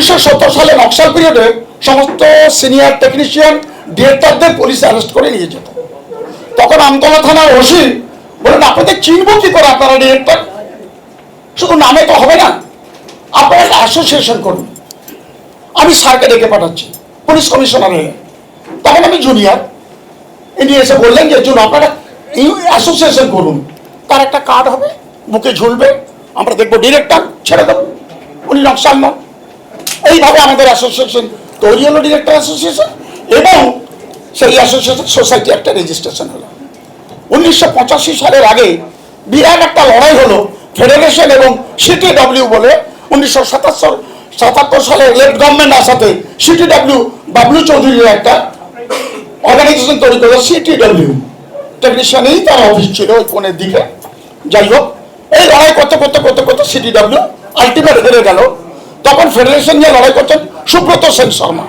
1970 সালে নকশাল পিরিয়ডে সমস্ত সিনিয়র টেকনিশিয়ান ডিরেক্টরদের পুলিশ অ্যারেস্ট করে নিয়ে যেত। তখন আমতলা থানার ওসি বলেন, আপনাদের চিনবো কি করে আপনারা ডিরেক্টর? শুধু নামে তো হবে না, আপনারা একটা অ্যাসোসিয়েশন করুন। আমি স্যারকে ডেকে পাঠাচ্ছি, পুলিশ কমিশনার হয়ে। তখন আমি জুনিয়র, ইনি এসে বললেন যে আপনারা এই অ্যাসোসিয়েশন করুন, তার একটা কার্ড হবে, বুকে ঝুলবে, আমরা দেখবো ডিরেক্টর, ছেড়ে দেবো, উনি নকশাল নন। এইভাবে আমাদের অ্যাসোসিয়েশন তৈরি হলো, ডিরেক্টর অ্যাসোসিয়েশন, এবং সেই অ্যাসোসিয়েশন সোসাইটি একটা রেজিস্ট্রেশন হলো। 1985 সালের আগে বিরাট একটা লড়াই হলো ফেডারেশন এবং সিটিডব্লিউ বলে। 1977 সালে লেফট গভর্নমেন্ট আসাতে সিটিডব্লিউ বাবলু চৌধুরীর একটা অর্গানাইজেশন তৈরি করলো, সিটিডব্লিউ। টেকনিশিয়ানেই তার অফিস ছিল ওই কোণের দিকে। যাই হোক, এই লড়াই করতে করতে করতে করতে সিটিডব্লিউ আলটিমেট হেরে গেল। তখন ফেডারেশন নিয়ে লড়াই করছেন সুব্রত সেন শর্মা।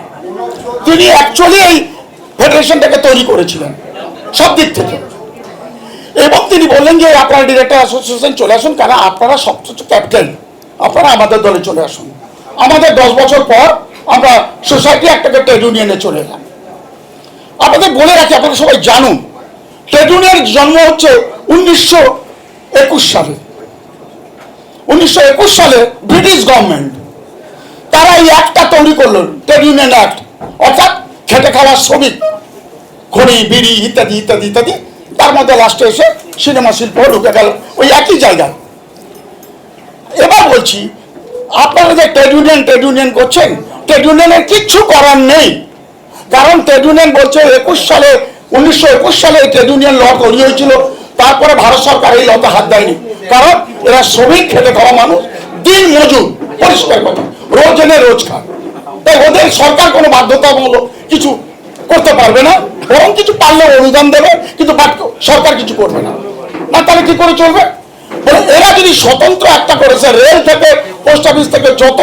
তিনি অ্যাকচুয়ালি এই ফেডারেশনটাকে তৈরি করেছিলেন সব দিক থেকে, এবং তিনি বললেন যে আপনারা ডিরেক্টর অ্যাসোসিয়েশন চলে আসুন, কারণ আপনারা সবচেয়ে ক্যাপ্টেন, আপনারা আমাদের দলে চলে আসুন। আমাদের 10 বছর পর আমরা সোসাইটি একটাকে ট্রেড ইউনিয়নে চলে এলাম। আপনাদের বলে রাখি, আপনারা সবাই জানুন, ট্রেড ইউনিয়নের জন্ম হচ্ছে 1921 সালে। 1921 সালে ব্রিটিশ গভর্নমেন্ট তারা এই অ্যাক্টটা তৈরি করলেন, ট্রেড ইউনিয়ন অ্যাক্ট, অর্থাৎ খেটে খাওয়ার শ্রমিক, খড়ি বিড়ি ইত্যাদি ইত্যাদি ইত্যাদি। তার মধ্যে লাস্টে এসে সিনেমা শিল্প ঢুকে গেল ওই একই জায়গায়। এবার বলছি, আপনারা যে ট্রেড ইউনিয়ন করছেন, ট্রেড ইউনিয়নের কিচ্ছু করার নেই। কারণ ট্রেড ইউনিয়ন বলছে 1921 সালে ট্রেড ইউনিয়ন ল তৈরি হয়েছিল, তারপরে ভারত সরকার এই লতে হাত দেয়নি। কারণ এরা শ্রমিক, খেটে খাওয়া মানুষ, দিন মজুর, পরিষ্কার কথা, রোজ এনে রোজ খান। তাই ওদের সরকার কোনো বাধ্যতামূলক কিছু করতে পারবে না, বরং কিছু পারলে অনুদান দেবে, কিন্তু সরকার কিছু করবে না। না তাহলে কি করে চলবে? এরা যদি স্বতন্ত্র একটা করেছে, রেল থেকে পোস্ট অফিস থেকে যত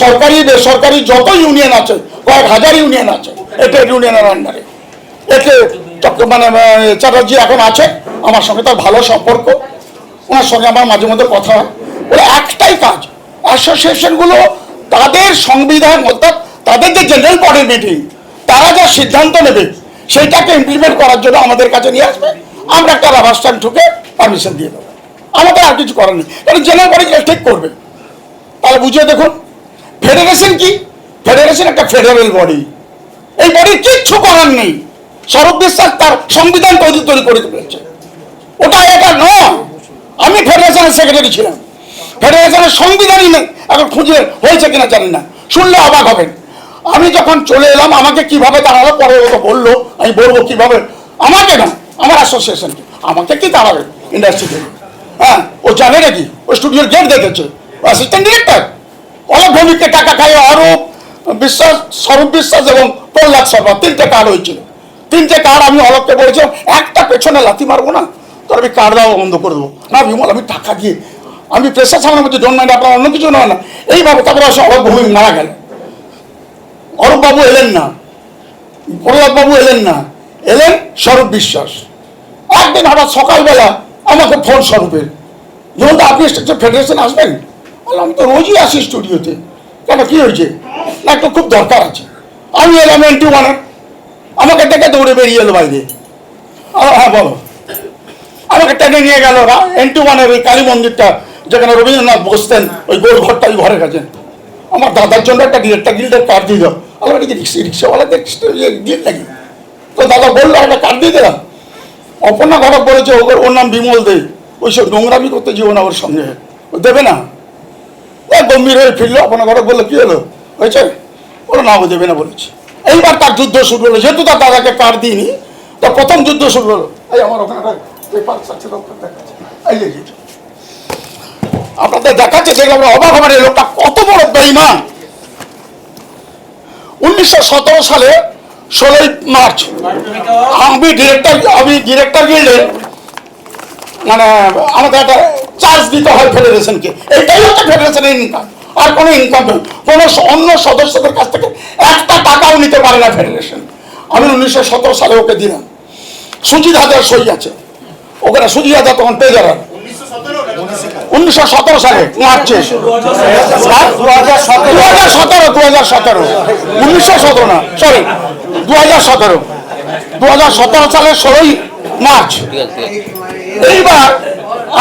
সরকারি বেসরকারি যত ইউনিয়ন আছে, কয়েক হাজার ইউনিয়ন আছে ট্রেড ইউনিয়নের আন্ডারে। এতে মানে চ্যাটার্জি এখন আছে, আমার সঙ্গে তার ভালো সম্পর্ক, ওনার সঙ্গে আমার মাঝে মধ্যে কথা হয়। ওরা একটাই কাজ, অ্যাসোসিয়েশনগুলো তাদের সংবিধান অর্থাৎ তাদের যে জেনারেল বডির মিটিং, তারা যা সিদ্ধান্ত নেবে সেটাকে ইমপ্লিমেন্ট করার জন্য আমাদের কাছে নিয়ে আসবে, আমরা একটা রাবার স্ট্যাম্প ঠুকে পারমিশন দিয়ে দেবো। আমাদের আর কিছু করার নেই, কারণ জেনারেল বডি ঠিক করবে। তাহলে বুঝিয়ে দেখুন, ফেডারেশন কি? ফেডারেশন একটা ফেডারেল বডি, এই বডির কিচ্ছু করার নেই। স্বরূপ বিশ্বাস তার সংবিধান তৈরি করে ফেলেছে, ওটা এটা নয়। আমি ফেডারেশনের সেক্রেটারি ছিলাম, ফেডারেশনের সংবিধানই নেই, এখন খুঁজে হয়েছে কিনা জানি না, শুনলে অবাক হবেন। আমি যখন চলে এলাম, আমাকে কিভাবে তাড়ালো, পরে ও তো বললো, আমি বলবো কিভাবে, আমাকে না, আমার অ্যাসোসিয়েশনকে, আমাকে কি তাড়াবে ইন্ডাস্ট্রি থেকে? হ্যাঁ, ও জানে নাকি? ও স্টুডিওর গেট দেখেছে, অ্যাসিস্ট্যান্ট ডিরেক্টর। অনেক ভূমিকে টাকা খাই, অরূপ বিশ্বাস, স্বরূপ বিশ্বাস এবং প্রহ্লাদ শর্মা, 3টে কার্ড হয়েছিল। 3টে কার্ড আমি অলককে বলেছিলাম, একটা পেছনে লাথি মারবো না, তোর আমি কার্ড দেওয়া বন্ধ করে দেবো না। বিমল, আমি টাকা দিয়ে, আমি প্রেসার সামনে বলছি, ডোন্ট মাইন্ড, আপনার অন্য কিছু নয় না। এইভাবে তারপরে অলোক ভূমি মারা গেল। অরূপবাবু এলেন না, প্রহ্লাদবাবু এলেন না, এলেন স্বরূপ বিশ্বাস। একদিন হঠাৎ সকালবেলা আমাকে ফোন স্বরূপের, যেমন আপনি ফেডারেশন আসবেন? আমি তো রোজই আসি স্টুডিওতে। কেন, কি হয়েছে? না, একটু খুব দরকার আছে। আমি এলাম NT1, আমাকে দেখে দৌড়ে বেরিয়ে এলো বাইরে। হ্যাঁ বলো। আমাকে টেনে নিয়ে গেল NT1 ওই কালী মন্দিরটা, যেখানে রবীন্দ্রনাথ বসতেন, ওই গোল ঘরটা, ওই ঘরের কাছে। আমার দাদার জন্য একটা ডিরেক্টর গিল্ডের কার্ড দিয়ে দাও। আমার কি রিক্সাওয়ালাদের গিল্ড নাকি? তো দাদা বললো, একটা কার্ড দিয়ে দিলাম। অপর্ণা ঘটক বলেছে ওর নাম বিমল দে, ওইসব নোংরামি করতে যেও না ওর সঙ্গে, ও দেবে না। গম্ভীর হয়ে ফিরলো। অপর্ণা ঘটক বললো, কি হলো, হয়েছে? ওরা না, ও দেবে না বলেছে। এইবার তার যুদ্ধ শুরু হলো, যেহেতু তার দাদাকে কার্ড দিইনি, তো প্রথম যুদ্ধ শুরু হলো। এই আমার ওখানে আপনাদের দেখাচ্ছে, দেখলাম অবাক হবেন, এই লোকটা কত বড় বেঈমান। 1917 সালে 16ই মার্চ আমি ডিরেক্টর গিল্ডে, মানে আমাদের একটা চার্জ দিতে হয় ফেডারেশনকে। এইটাই হচ্ছে ফেডারেশনের ইনকাম, আর কোনো ইনকাম নেই। কোনো অন্য সদস্যদের কাছ থেকে একটা টাকাও নিতে পারে না ফেডারেশন। আমি 1917 সালে ওকে দিলাম, সুজিত হাজার সই আছে ওখানে। সুজিত হাজার তখন পেয়ে যাবেন 1917 সালে মার্চে, 2017 2017 1917 না, সরি 2017 সালের 16ই মার্চ। এইবার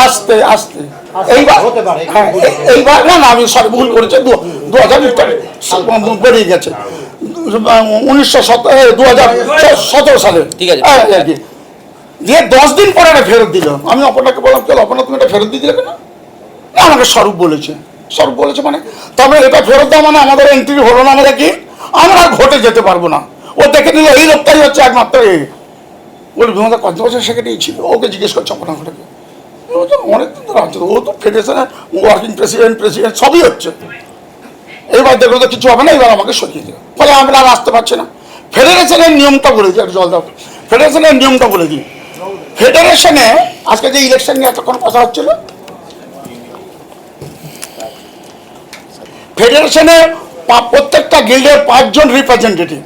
আস্তে আস্তে এইবার এইবার না না আমি সরি ভুল করেছি, 2000 বেরিয়ে গেছে 2017 সালে, দিয়ে 10 দিন পরে এটা ফেরত দিল। আমি অপর্ণাকে বললাম, কেন অপর্ণা তুমি এটা ফেরত দিয়ে দিলে কেন? না আমাকে স্বরূপ বলেছে মানে তবে এটা ফেরত দেওয়া মানে আমাদের এন্ট্রি হলো না, আমাদের কি আমরা ভোটে যেতে পারবো না। ও দেখে নিল এই লোকটাই হচ্ছে একমাত্র বলবি আমাদের কত বছর সেক্রেটারি ছিল, ওকে জিজ্ঞেস করছে অপর্ণাকে, অনেকদিন ধরে আছে, ও তো ফেডারেশনের ওয়ার্কিং প্রেসিডেন্ট সবই হচ্ছে। এইবার দেখলো তো কিছু হবে না, এবার আমাকে সরিয়ে দিল, ফলে আমরা আর আসতে পারছি না। ফেডারেশনের নিয়মটা বলে দিই, একটু জল দাও, ফেডারেশনের নিয়মটা বলে দিই। ফেডারেশনে আজকে যে ইলেকশন নিয়ে এতক্ষণ কথা হচ্ছিল, ফেডারেশনে প্রত্যেকটা গিল্ডের 5 জন রিপ্রেজেন্টেটিভ,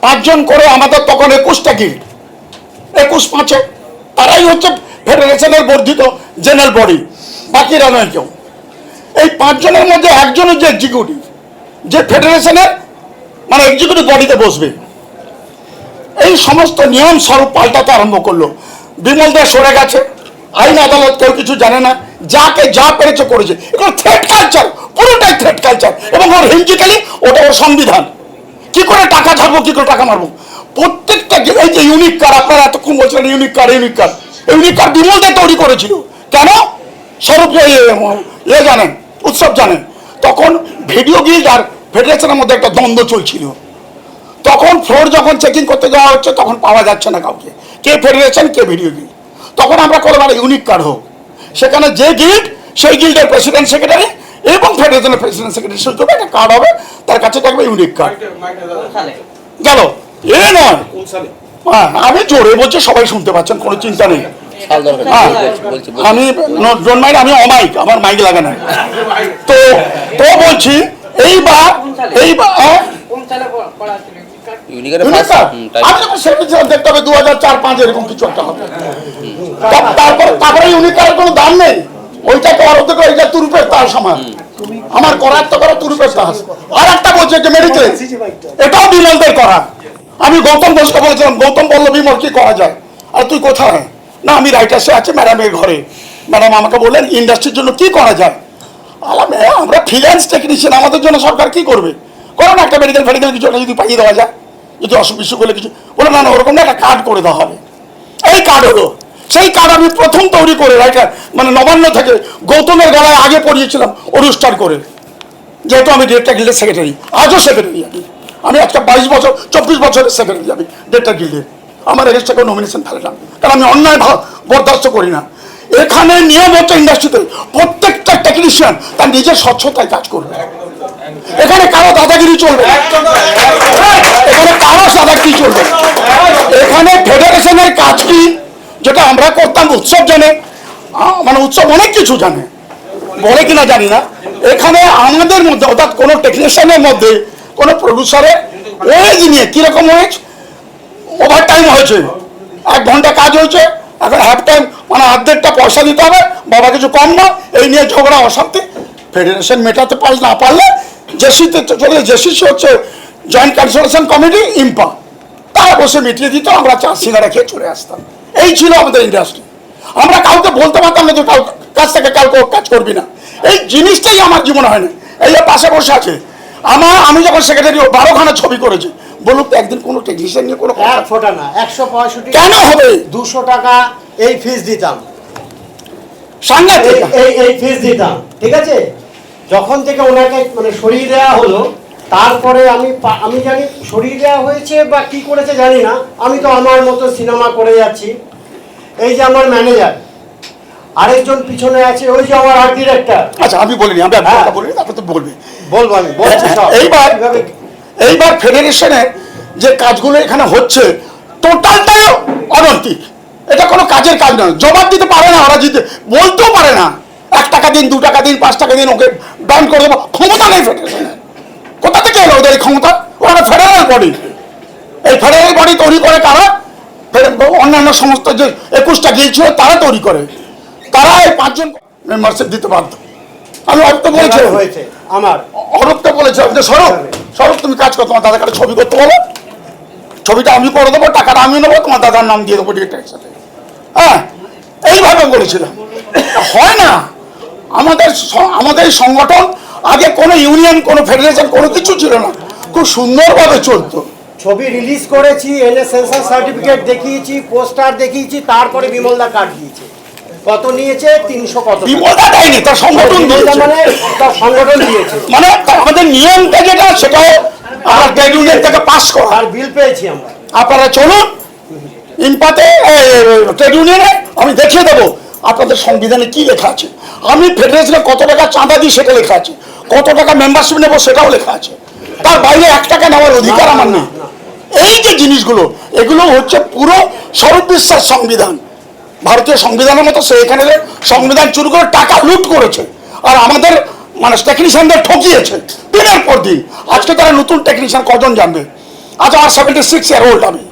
5 জন করে, আমাদের তখন 21টা গিল্ড, 21-5 তারাই হচ্ছে ফেডারেশনের বর্ধিত জেনারেল বডি, বাকিরা নয় কেউ। এই 5 জনের মধ্যে একজন হচ্ছে এক্সিকিউটিভ, যে ফেডারেশনের মানে এক্সিকিউটিভ বডিতে বসবে। এই সমস্ত নিয়ম স্বরূপ পাল্টাতে আরম্ভ করলো। বিমল দে সরে গেছে, আইন আদালত কেউ কিছু জানে না, যাকে যা পেরেছে করেছে। এগুলো থ্রেট কালচার, পুরোটাই থ্রেট কালচার, এবং ওর হিঞ্জিক্যালি ওটা ওর সংবিধান। কি করে টাকা ঝাড়বো, কি করে টাকা মারবো, প্রত্যেকটা এই যে ইউনিক কার্ড আপনারা এতক্ষণ বলছিলেন, ইউনিক কার্ড বিমল দে তৈরি করেছিল। কেন? স্বরূপ জানেন, উৎসব জানেন, তখন ভিডিও গিল্ড আর ফেডারেশনের মধ্যে একটা দ্বন্দ্ব চলছিল। তখন ফ্লোর যখন চেকিং করতে যাওয়া হচ্ছে, তখন পাওয়া যাচ্ছে না কাউকে, কে ফেডারেশন কে ভিডিও গিল্ড। তখন আমরা করলাম ইউনিক কার্ড হোক, সেখানে যে গিল্ড সেই গিল্ডের প্রেসিডেন্ট সেক্রেটারি এবং ফেডারেশনের প্রেসিডেন্ট সেক্রেটারি সই করবে একটা কার্ড হবে, তার কাছে থাকবে ইউনিক কার্ড। গেল এ নয়, হ্যাঁ আমি জোরে বলছি, সবাই শুনতে পাচ্ছেন, কোনো চিন্তা নেই। আমি ডোন্ট মাইন্ড, আমি অমাইক, আমার মাইক লাগে না। তো তো বলছি এইবার আমি যখন সেক্রেটারি দেখতে হবে 2004-05 এরকম কিছু একটা হবে। তারপরে ইউনিক কার্ডের কোনো দাম নেই, ওইটা তো আর ওদের ওইটা তুরুপের তার সমান, আমার করার তো করা তুরুপের তাস। আর একটা বলছে যে মেডিকেল, এটাও বিমলদের করা। আমি গৌতম ঘোষকে বলেছিলাম, গৌতম বললো বিমল কি করা যায়, আর তুই কোথায়? না আমি রাইটার্সে আছে ম্যাডামের ঘরে। ম্যাডাম আমাকে বললেন ইন্ডাস্ট্রির জন্য কি করা যায়। আমরা ফিনান্স টেকনিশিয়ান, আমাদের জন্য সরকার কি করবে, করো না একটা মেডিকেল ফেডিকেল কিছু একটা যদি পাইয়ে দেওয়া যায়, যদি অসুখ বিসুখ হলে কিছু। বলে না না ওরকম না, একটা কার্ড করে দেওয়া হবে। এই কার্ড হলো, সেই কার্ড আমি প্রথম তৈরি করে রাইটার মানে নবান্ন থেকে গৌতমের গলায় আগে পড়িয়েছিলাম অনুষ্ঠান করে, যেহেতু আমি ডেটটা গিল্ডের সেক্রেটারি, আজও সেক্রেটারি। আমি আজকে 24 বছরের সেক্রেটারি, আমি ডেটটা গিল্ডের। আমার এগেস্টে কেউ নমিনেশন ফেলে না, কারণ আমি অন্যায় বরদাস্ত করি না। এখানে নিয়ম হচ্ছে ইন্ডাস্ট্রিতে প্রত্যেকটা টেকনিশিয়ান তার নিজের স্বচ্ছতায় কাজ করবে। এখানে কারো দাদাগিরি চলবে, এখানে কারো দাদাগিরি চলবে। এখানে ফেডারেশনের কাজ কি, যেটা আমরা করতাম, উৎসব জানে, মানে উৎসব অনেক কিছু জানে, বলে কিনা জানি না। এখানে আমাদের মধ্যে অর্থাৎ কোনো টেকনিশিয়ানের মধ্যে কোনো প্রডিউসারের ওয়েজ নিয়ে কিরকম ওয়েজ, ওভার টাইম হয়েছে, 1 ঘন্টা কাজ হয়েছে, এখন হাফ টাইম মানে অর্ধেকটা পয়সা দিতে হবে, বাবা কিছু কম না, এই নিয়ে ঝগড়া অশান্তি। ফেডারেশন মেটাতে না পারলে জেসিতে চলে, জেসিসি হচ্ছে জয়েন্ট কনসালটেশন কমিটি, ইম্পা, তারা বসে মিটিয়ে দিত, আমরা চা সিঙ্গারা খেয়ে চলে আসতাম। এই ছিল আমাদের ইন্ডাস্ট্রি। আমরা কাউকে বলতে পারতাম না যে কাছ থেকে কাউকে কাজ করবি না, এই জিনিসটাই আমার জীবনে হয় না। এই যে পাশে বসে আছে, আমি যখন সেক্রেটারি 12খানা ছবি করেছি, বলুন তো একদিন কোনো টেকনিশিয়ান নিয়ে কোনো ফোটা না, 165 কেন হবে, 200 টাকা এই ফিস দিতাম, সাংঘাতিক এই ফিস দিতাম, ঠিক আছে। যখন থেকে ওনাকে মানে সরিয়ে দেওয়া হলো, তারপরে আমি জানি সরিয়ে দেওয়া হয়েছে বা কি করেছে জানি না, আমি তো আমার মতো সিনেমা করে যাচ্ছি। এই যে আমার ম্যানেজার, আরেকজন পিছনে আছে, ওই যে আমার আর্ট ডিরেক্টর। আচ্ছা আমি বলিনি, আমি বলিনি, তারপর তো বলবে, বলবো আমি বলছি সব। এইবার ফেডারেশনের যে কাজগুলো এখানে হচ্ছে টোটালটাই অনৈতিক। এটা কোনো কাজের কাজ নয়, জবাব দিতে পারে না ওরা, জিতে বলতেও পারে না। 1 টাকা দিন, 2 টাকা দিন, 5 টাকা দিন, ওকে ব্যান করে দেবো, ক্ষমতা নেই ফেডারেশনের। কোথা থেকে এলো ওদের এই ক্ষমতা? ওরা ফেডারেল বডি। এই ফেডারেল বডি তৈরি করে কারা? অন্যান্য সমস্ত যে 21টা গিল্ড ছিল তারা তৈরি করে, তারা এই 5 জন মেম্বারশিপ দিতে বাধ্য। আমি অরূপকে বলেছিলাম, হয়েছে আমার অরূপকে বলেছিলাম যে স্বরূপ তুমি কাজ করো, তোমার দাদার কাছে ছবি করতে বলো, ছবিটা আমি করে দেবো, টাকাটা আমি নেবো, তোমার দাদার নাম দিয়ে দেবো ডিরেক্টরের সাথে। হ্যাঁ, এইভাবে বলেছিলাম। হয় না, আমাদের সংগঠন আগে কোনো ইউনিয়ন, কোনো ফেডারেশন, কোনো কিছু ছিল না, খুব সুন্দরভাবে চলতো। ছবি রিলিজ করেছি, এনে সেন্সার সার্টিফিকেট দেখিয়েছি, পোস্টার দেখিয়েছি, তারপরে বিমলদা কার্ড দিয়েছে। কত নিয়েছে? 300 কত। বিমলদা দেয়নি, তার সংগঠন দিয়েছে। মানে তার সংগঠন দিয়েছে, মানে আমাদের নিয়মটা যেটা, সেটাও আমরা ট্রেড ইউনিয়ন থেকে পাস করা। আর বিল পেয়েছি আমরা। আপনারা চলুন ইনপাতে, ট্রেড ইউনিয়নে, আমি দেখিয়ে দেবো আপনাদের সংবিধানে কি লেখা আছে। আমি ফেডারেশনে কত টাকা চাঁদা দিই সেটা লেখা আছে, কত টাকা মেম্বারশিপ নেবো সেটাও লেখা আছে। তার বাইরে 1 টাকা নেওয়ার অধিকার আমার নেই। এই যে জিনিসগুলো, এগুলো হচ্ছে পুরো স্বরূপ বিশ্বাস সংবিধান, ভারতীয় সংবিধানের মতো। সে এখানে সংবিধান চুরি করে টাকা লুট করেছে, আর আমাদের মানে টেকনিশিয়ানদের ঠকিয়েছে দিনের পর দিন। আজকে তারা নতুন টেকনিশিয়ান কজন জানবে? আজ আমার 76 ইয়ার ওল্ড, আমি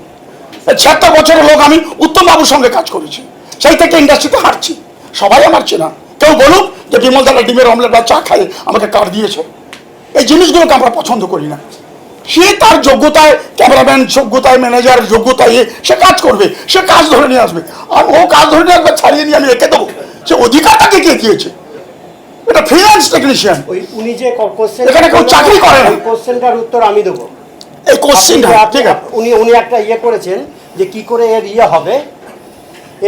76 বছরের লোক। আমি উত্তম বাবুর সঙ্গে কাজ করেছি, সেই থেকে ইন্ডাস্ট্রিতে হাঁটছি। সবাই আমার চেনা। কেউ বলুক যে বিমল দাদা ডিমের অমলেট বা চা খাই আমাকে কার্ড দিয়েছে, এই জিনিসগুলোকে আমরা পছন্দ করি না। সে তার যোগ্যতায়, ক্যামেরাম্যান যোগ্যতায়, ম্যানেজার যোগ্যতায় সে কাজ করবে, সে কাজ ধরে নিয়ে আসবে। আর ও কাজ ধরে নিয়ে আসবে, ছাড়িয়ে নিয়ে আমি রেখে দেবো, সে অধিকার তাকে কে দিয়েছে? এটা ফ্রিল্যান্স টেকনিশিয়ান, উনি যে কোশ্চেন, এখানে কেউ চাকরি করে না। কোশ্চেনটার উত্তর আমি দেবো। এই কোশ্চেনটা ঠিক আছে। উনি একটা করেছেন যে কি করে এর হবে।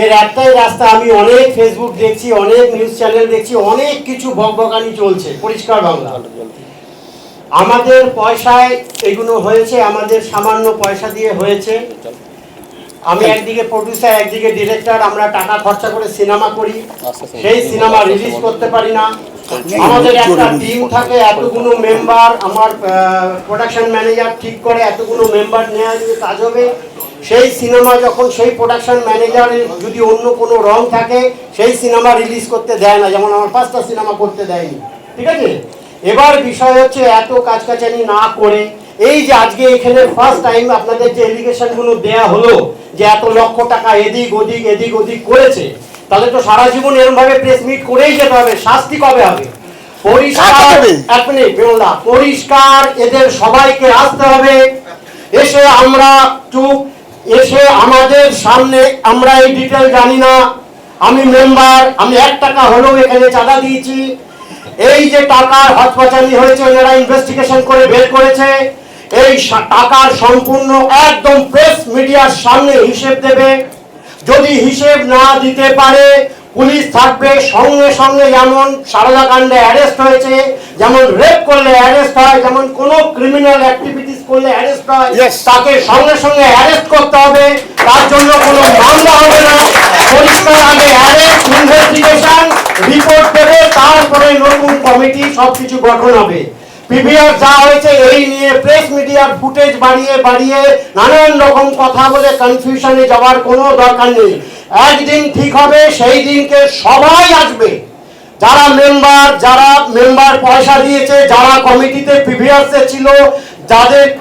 এর একটাই রাস্তা, আমি অনেক ফেসবুক দেখছি, অনেক নিউজ চ্যানেল দেখছি, অনেক কিছু বকবকানি চলছে। পরিষ্কার বাংলা, আমাদের পয়সায় এগুলো হয়েছে, আমাদের সামান্য পয়সা দিয়ে হয়েছে। আমি একদিকে প্রডিউসার, একদিকে ডিরেক্টর, আমরা টাকা খরচা করে সিনেমা করি, সেই সিনেমা রিলিজ করতে পারি না। আমাদের একটা টিম থাকে, এতগুলো মেম্বার, আমার প্রোডাকশন ম্যানেজার ঠিক করে এতগুলো মেম্বার নেওয়া যদি কাজ হবে। সেই সিনেমা যখন সেই প্রোডাকশন ম্যানেজারের যদি অন্য কোনো রং থাকে, সেই সিনেমা রিলিজ করতে দেয় না। যেমন আমার 5টা সিনেমা করতে দেয়নি, ঠিক আছে। এবার বিষয় হচ্ছে এত কাজকাচানি না করে, এই যে আজকে এখানে ফার্স্ট টাইম আপনাদের যে এলিগেশনগুলো দেয়া হলো যে এত লক্ষ টাকা এদিক ওদিক করেছে, তাহলে তো সারা জীবন এরকম ভাবে প্রেস মিট করেই যেতে হবে। শাস্তি কবে হবে? পরিষ্কার, এক মিনিট বিমলদা, পরিষ্কার এদের সবাইকে আসতে হবে। এসে আমরা চুপ, এসে আমাদের সামনে, আমরা এই ডিটেল জানি না, আমি মেম্বার, আমি 1 টাকা হলেও এখানে চাঁদা দিয়েছি। এই যে টাকার হচপাচানি হয়েছে, ওনারা ইনভেস্টিগেশন করে বের করেছে। এই টাকার সম্পূর্ণ একদম প্রেস মিডিয়ার সামনে হিসেব দেবে। যদি হিসেব না দিতে পারে, পুলিশ থাকবে সঙ্গে সঙ্গে। যেমন সারদা কাণ্ডে অ্যারেস্ট হয়েছে, যেমন রেপ করলে অ্যারেস্ট হয়, যেমন কোনো ক্রিমিনাল অ্যাক্টিভিটিস করলে অ্যারেস্ট হয়, তাকে সঙ্গে সঙ্গে অ্যারেস্ট করতে হবে। তার জন্য কোনো মামলা হবে না। পরিষ্কার আগে অ্যারেস্ট, ইনভেস্টিগেশন, রিপোর্ট দেবে, তারপরে নতুন কমিটি সবকিছু গঠন হবে। পিভিআর যা হয়েছে এই নিয়ে প্রেস মিডিয়ার ফুটেজ বাড়িয়ে নানান রকম কথা বলে কনফিউশনে যাওয়ার কোনো দরকার নেই। একদিন ঠিক হবে, সেই দিনকে সবাই আসবে। যারা মেম্বার পয়সা দিয়েছে, যারা কমিটিতে পিভিআরসে ছিল,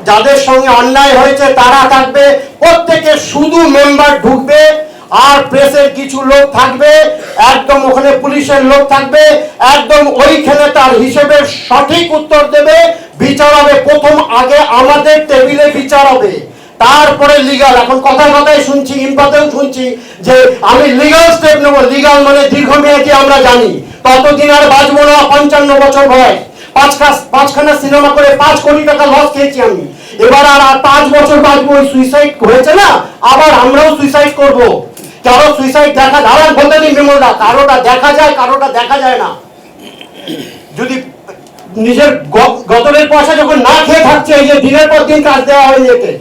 যাদের সঙ্গে অন্যায় হয়েছে তারা থাকবে। প্রত্যেকে শুধু মেম্বার ঢুকবে, আর প্রেসের কিছু লোক থাকবে, একদম ওখানে পুলিশের লোক থাকবে, একদম ওইখানে তার হিসেবে সঠিক উত্তর দেবে। বিচার হবে প্রথম, আগে আমাদের টেবিলে বিচার হবে, তারপরে লিগাল। এখন কথায় শুনছি, ইনপাতেও শুনছি যে আমি লিগাল স্টেপ নেবো। লিগাল মানে দীর্ঘমেয়াদী, আমরা জানি ততদিন আর বাঁচবো না। 55 বছর বয়স, 5খানা সিনেমা করে 5 কোটি টাকা লস খেয়েছি আমি। এবার আর 5 বছর বাঁচবো। ওই সুইসাইড হয়েছে না, আবার আমরাও সুইসাইড করবো। কারো সুইসাইড দেখা ধারণ বলতে দিন বিমলদা, কারোটা দেখা যায়, কারোটা দেখা যায় না। যদি নিজের গতরের পয়সা যখন না খেয়ে থাকছে, এই যে দিনের পর দিন কাজ দেওয়া হয়নি, একে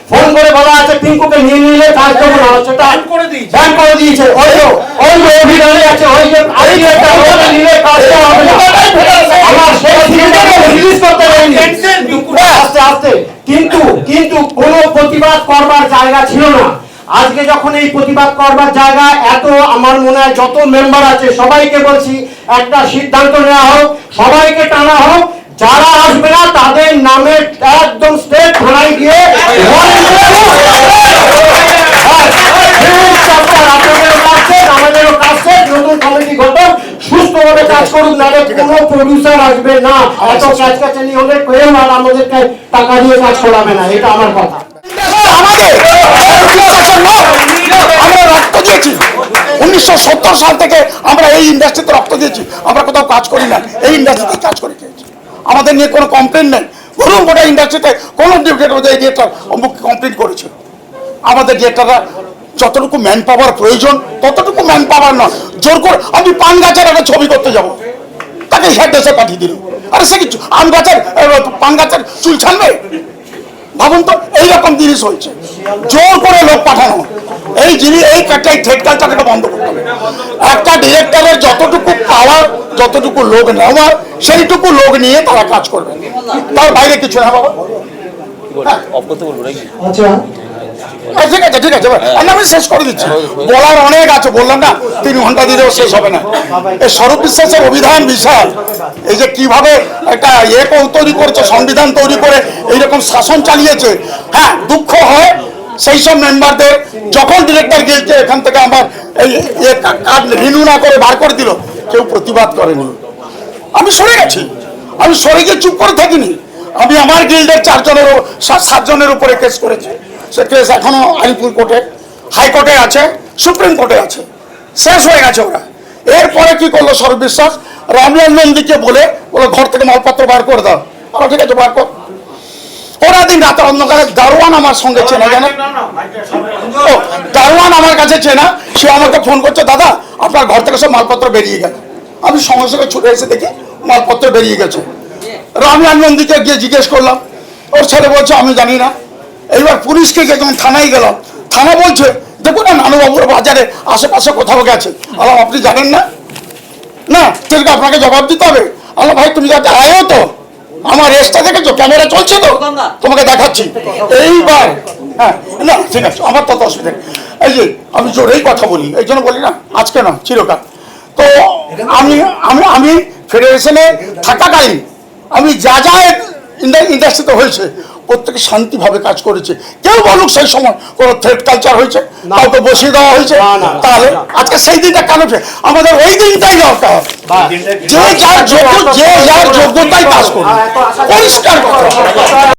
ফোন করে বলা আছে পিঙ্কুকে নিয়ে নিলে কাজ দেবো না, সেটা ব্যান করে দিয়েছে। ওই যে অভিযানে আছে, ওই যে আজকে একটা রোড নিলে কাজ দেওয়া হবে না। আমার সেই সিনেমাটা রিলিজ করতে দেয়নি আস্তে আস্তে। কিন্তু কোনো প্রতিবাদ করবার জায়গা ছিল না। আজকে যখন এই প্রতিবাদ করবার জায়গা এত, আমার মনে হয় যত মেম্বার আছে সবাইকে বলছি, একটা সিদ্ধান্ত নেওয়া হোক, সবাইকে টানা হোক। যারা আসবে না তাদের নামে একদম স্টেট থানায় গিয়ে আমাদেরও কাজ, নতুন কমিটি গঠন, সুস্থভাবে কাজ কাজ করুক, না কোনো প্রডিউসার আসবে না, এত কাজকাচানি হলে কেউ আর আমাদেরকে টাকা দিয়ে কাজ করাবে না, এটা আমার কথা। আমরা রক্ত দিয়েছি 1970 সাল থেকে, আমরা এই ইন্ডাস্ট্রিতে রক্ত দিয়েছি, আমরা কোথাও কাজ করি না, এই ইন্ডাস্ট্রিতে কাজ করে খেয়েছি। আমাদের নিয়ে কোনো কমপ্লেন নেই। বলুন গোটা ইন্ডাস্ট্রিতে কোনো ডিরেক্টর অমুক কমপ্লেন করেছে। আমাদের ডিরেক্টররা যতটুকু ম্যান পাওয়ার প্রয়োজন ততটুকু ম্যান পাওয়ার নয়। জোর করে আমি পান গাছের একটা ছবি করতে যাব, তাকে হেড দেশে পাঠিয়ে দিল। আরে সে কিছু আম গাছের পান গাছের চুল ছাড়বে? ভাবুন তো, এইরকম জিনিস হয়েছে। জোর করে লোক পাঠানো, এই জিনিস এই থ্রেড কালচারটা বন্ধ করতে হবে। একটা ডিরেক্টরের যতটুকু পাওয়ার, যতটুকু লোক নেওয়ার, সেইটুকু লোক নিয়ে তারা কাজ করবে, তার বাইরে কিছু না বাবা। ঠিক আছে ঠিক আছে, আমি শেষ করে দিচ্ছি। বলার অনেক আছে, বললাম না 3 ঘন্টা দিলেও শেষ হবে না। এই স্বরূপ বিশ্বাসের অভিধান বিশাল, এই যে কিভাবে একটা তৈরি করেছে, সংবিধান তৈরি করে এইরকম শাসন চালিয়েছে। হ্যাঁ, দুঃখ হয় সেই সব মেম্বারদের, যখন ডিরেক্টর গিয়েছে এখান থেকে আমার এই কার্ড রিনিউ না করে বার করে দিল, কেউ প্রতিবাদ করেনি। আমি সরে গেছি, আমি সরে গিয়ে চুপ করে থাকিনি। আমি আমার গিল্ডের 7 জনের উপরে কেস করেছি। সে কেস এখনো আলিপুর কোর্টে, হাইকোর্টে আছে, সুপ্রিম কোর্টে আছে, শেষ হয়ে গেছে ওরা। এরপরে কি করলো স্বরূপ বিশ্বাস, রামলাল নন্দীকে বলে ঘর থেকে মালপত্র বার করে দাও। ঠিক আছে, বার কর। ওরা দিন রাতে অন্ধকারে দারোয়ান আমার সঙ্গে চেনা, জানে দারোয়ান আমার কাছে চেনা, সে আমাকে ফোন করছে, দাদা আপনার ঘর থেকে সব মালপত্র বেরিয়ে গেছে। আমি সঙ্গে সঙ্গে ছুটে এসে দেখি মালপত্র বেরিয়ে গেছে। রামলাল নন্দীকে গিয়ে জিজ্ঞেস করলাম, ওর ছেলে বলছে আমি জানি না। এইবার পুলিশকে যখন থানায় গেলাম, থানা বলছে দেখুন না নানুবাবুর বাজারে আশেপাশে কোথাও গেছে। আলাম আপনি জানেন না? না, ঠিক আপনাকে জবাব দিতে হবে। আল্লাহ ভাই তুমি যাতে আয়ো তো, আমার রেসটা দেখেছো, ক্যামেরা চলছে তো, তোমাকে দেখাচ্ছি। এইবার হ্যাঁ, না ঠিক আছে, আমার তত অসুবিধা নেই। এই যে আমি জোরেই কথা বলি, এই জন্য বলি না, আজকে না চিরকাল। তো আমি আমি আমি ফেডারেশনে থাকাকালীন আমি যা যা ইন্ডাস্ট্রিতে হয়েছে প্রত্যেকে শান্তিভাবে কাজ করেছে। কেউ বলুক সেই সময় কোন থ্রেড কালচার হয়েছে, কাউকে বসিয়ে দেওয়া হয়েছে, তাহলে আজকে সেই দিনটা কেন? আমাদের ওই দিনটাই দরকার, যে যার যোগ্যতাই কাজ করবে, পরিষ্কার কথা।